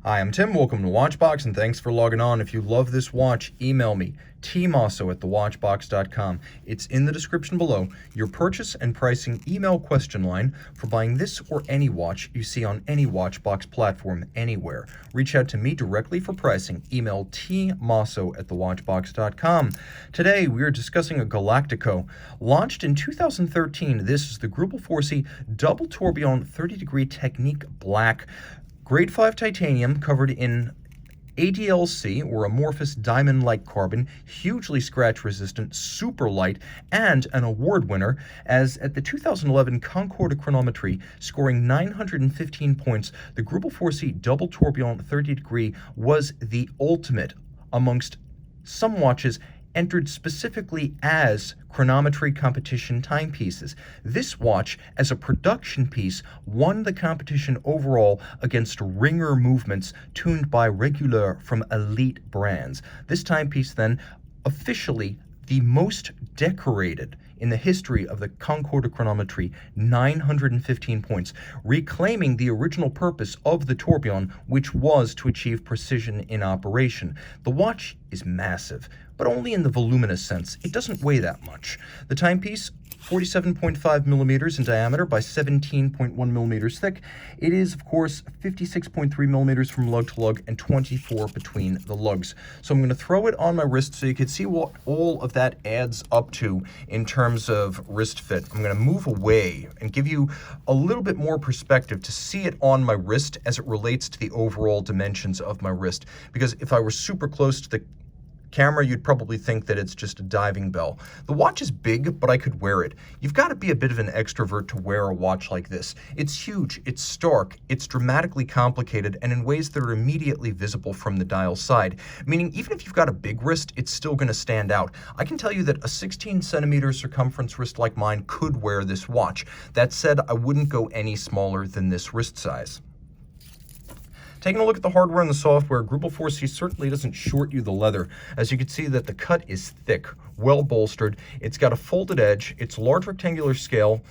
Hi, I'm Tim. Welcome to Watchbox, and thanks for logging on. If you love this watch, email me, tmosso@thewatchbox.com. It's in the description below. Your purchase and pricing email question line for buying this or any watch you see on any Watchbox platform anywhere. Reach out to me directly for pricing. Email tmosso@thewatchbox.com. Today, we are discussing a Galactico. Launched in 2013, this is the Greubel Forsey Double Tourbillon 30-degree Technique Black. Grade 5 titanium covered in ADLC, or amorphous diamond-like carbon, hugely scratch-resistant, super light, and an award winner, as at the 2011 Concorde Chronometry, scoring 915 points, the Greubel Forsey Double Tourbillon 30-degree was the ultimate amongst some watches entered specifically as chronometry competition timepieces. This watch, as a production piece, won the competition overall against ringer movements tuned by Regular from elite brands. This timepiece then officially the most decorated in the history of the Concorde Chronometry, 915 points, reclaiming the original purpose of the tourbillon, which was to achieve precision in operation. The watch is massive, but only in the voluminous sense. It doesn't weigh that much. The timepiece, 47.5 millimeters in diameter by 17.1 millimeters thick. It is, of course, 56.3 millimeters from lug to lug and 24 between the lugs. So I'm going to throw it on my wrist so you can see what all of that adds up to in terms of wrist fit. I'm going to move away and give you a little bit more perspective to see it on my wrist as it relates to the overall dimensions of my wrist. Because if I were super close to the camera, you'd probably think that it's just a diving bell. The watch is big, but I could wear it. You've got to be a bit of an extrovert to wear a watch like this. It's huge, it's stark, it's dramatically complicated, and in ways that are immediately visible from the dial side, meaning even if you've got a big wrist, it's still going to stand out. I can tell you that a 16-centimeter circumference wrist like mine could wear this watch. That said, I wouldn't go any smaller than this wrist size. Taking a look at the hardware and the software, Greubel Forsey certainly doesn't short you the leather. As you can see that the cut is thick, well bolstered. It's got a folded edge. It's large rectangular scale,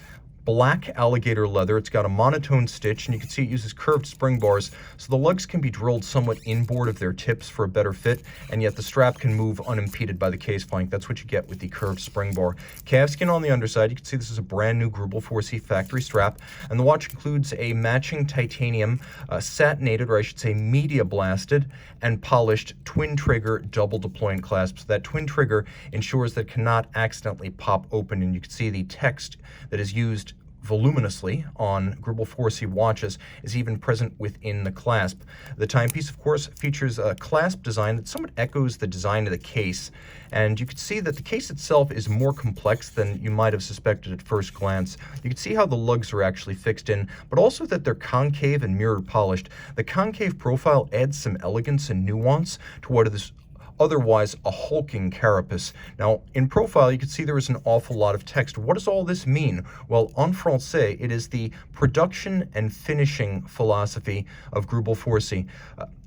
black alligator leather. It's got a monotone stitch, and you can see it uses curved spring bars, so the lugs can be drilled somewhat inboard of their tips for a better fit, and yet the strap can move unimpeded by the case flank. That's what you get with the curved spring bar. Calfskin on the underside. You can see this is a brand new Greubel Forsey factory strap, and the watch includes a matching titanium, satinated, or I should say media blasted, and polished twin trigger double deploying clasp. So that twin trigger ensures that it cannot accidentally pop open, and you can see the text that is used voluminously on Greubel Forsey watches is even present within the clasp. The timepiece, of course, features a clasp design that somewhat echoes the design of the case, and you can see that the case itself is more complex than you might have suspected at first glance. You can see how the lugs are actually fixed in, but also that they're concave and mirror polished. The concave profile adds some elegance and nuance to what is otherwise a hulking carapace. Now, in profile, you can see there is an awful lot of text. What does all this mean? Well, en français, it is the production and finishing philosophy of Greubel Forsey.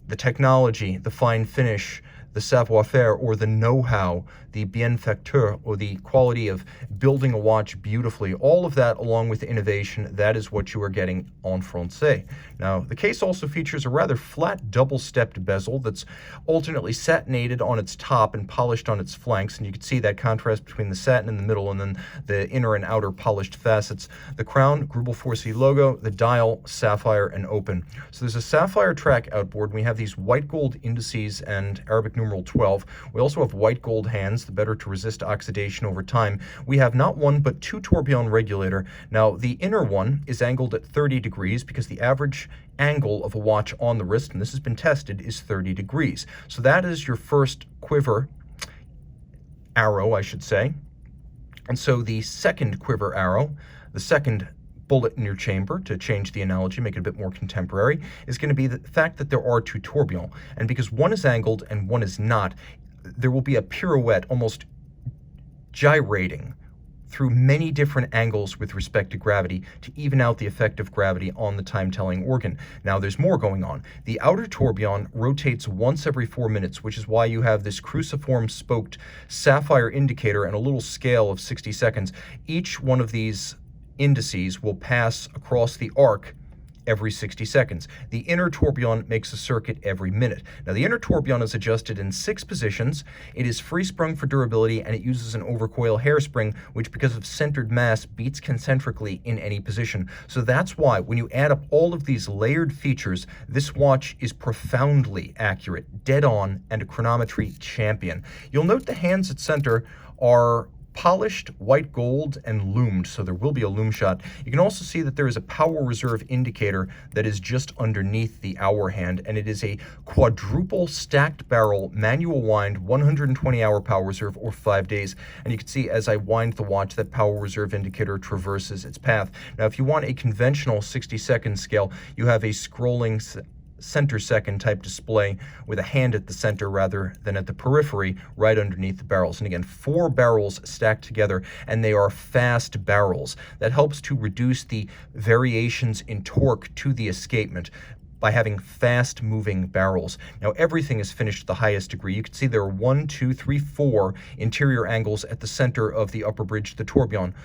The technology, the fine finish, the savoir-faire, or the know-how, the bienfaiteur, or the quality of building a watch beautifully, all of that along with innovation, that is what you are getting en français. Now, the case also features a rather flat double-stepped bezel that's alternately satinated on its top and polished on its flanks, and you can see that contrast between the satin in the middle and then the inner and outer polished facets. The crown, Greubel Forsey logo, the dial, sapphire, and open. So there's a sapphire track outboard, and we have these white gold indices and Arabic numeral 12. We also have white gold hands, the better to resist oxidation over time. We have not one, but two tourbillon regulator. Now, the inner one is angled at 30 degrees because the average angle of a watch on the wrist, and this has been tested, is 30 degrees. So that is your first quiver arrow, I should say. And so the second quiver arrow, the second bullet in your chamber, to change the analogy, make it a bit more contemporary, is going to be the fact that there are two tourbillons. And because one is angled and one is not, there will be a pirouette, almost gyrating through many different angles with respect to gravity to even out the effect of gravity on the time-telling organ. Now, there's more going on. The outer tourbillon rotates once every 4 minutes, which is why you have this cruciform spoked sapphire indicator and a little scale of 60 seconds. Each one of these indices will pass across the arc every 60 seconds. The inner tourbillon makes a circuit every minute. Now, the inner tourbillon is adjusted in 6 positions. It is free-sprung for durability, and it uses an overcoil hairspring, which, because of centered mass, beats concentrically in any position. So that's why, when you add up all of these layered features, this watch is profoundly accurate, dead on, and a chronometry champion. You'll note the hands at center are polished white gold and loomed, so there will be a loom shot. You can also see that there is a power reserve indicator that is just underneath the hour hand, and it is a quadruple stacked barrel manual wind 120 hour power reserve, or 5 days. And you can see as I wind the watch, that power reserve indicator traverses its path. Now, if you want a conventional 60-second scale, you have a scrolling center second type display with a hand at the center rather than at the periphery right underneath the barrels. And again, 4 barrels stacked together, and they are fast barrels. That helps to reduce the variations in torque to the escapement by having fast moving barrels. Now, everything is finished to the highest degree. You can see there are 1, 2, 3, 4 interior angles at the center of the upper bridge of the tourbillon.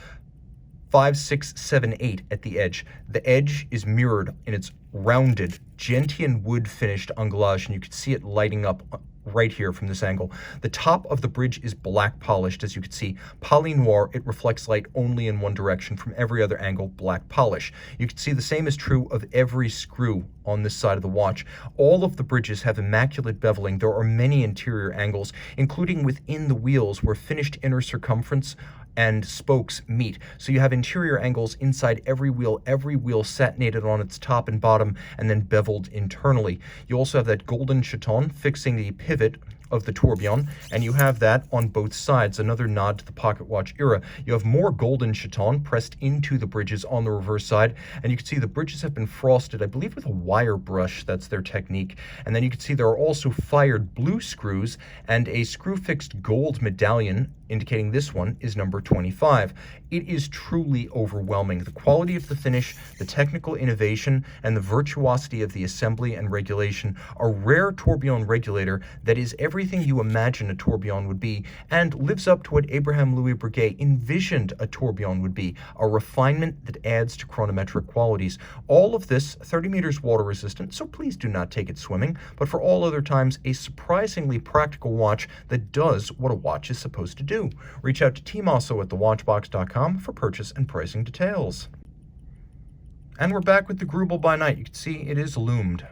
5, 6, 7, 8 at the edge. The edge is mirrored in its rounded gentian wood finished angulage, and you can see it lighting up right here from this angle. The top of the bridge is black polished, as you can see. Poly noir, it reflects light only in one direction. From every other angle, black polish. You can see the same is true of every screw on this side of the watch. All of the bridges have immaculate beveling. There are many interior angles, including within the wheels where finished inner circumference and spokes meet. So you have interior angles inside every wheel satinated on its top and bottom, and then beveled internally. You also have that golden chaton fixing the pivot of the tourbillon, and you have that on both sides, another nod to the pocket watch era. You have more golden chaton pressed into the bridges on the reverse side, and you can see the bridges have been frosted, I believe with a wire brush. That's their technique. And then you can see there are also fired blue screws and a screw-fixed gold medallion, indicating this one is number 25. It is truly overwhelming. The quality of the finish, the technical innovation, and the virtuosity of the assembly and regulation. A rare tourbillon regulator that is everything you imagine a tourbillon would be, and lives up to what Abraham Louis Breguet envisioned a tourbillon would be, a refinement that adds to chronometric qualities. All of this 30 meters water resistant, so please do not take it swimming, but for all other times, a surprisingly practical watch that does what a watch is supposed to do. Reach out to Team Mosso at thewatchbox.com for purchase and pricing details. And we're back with the Greubel by night. You can see it is loomed.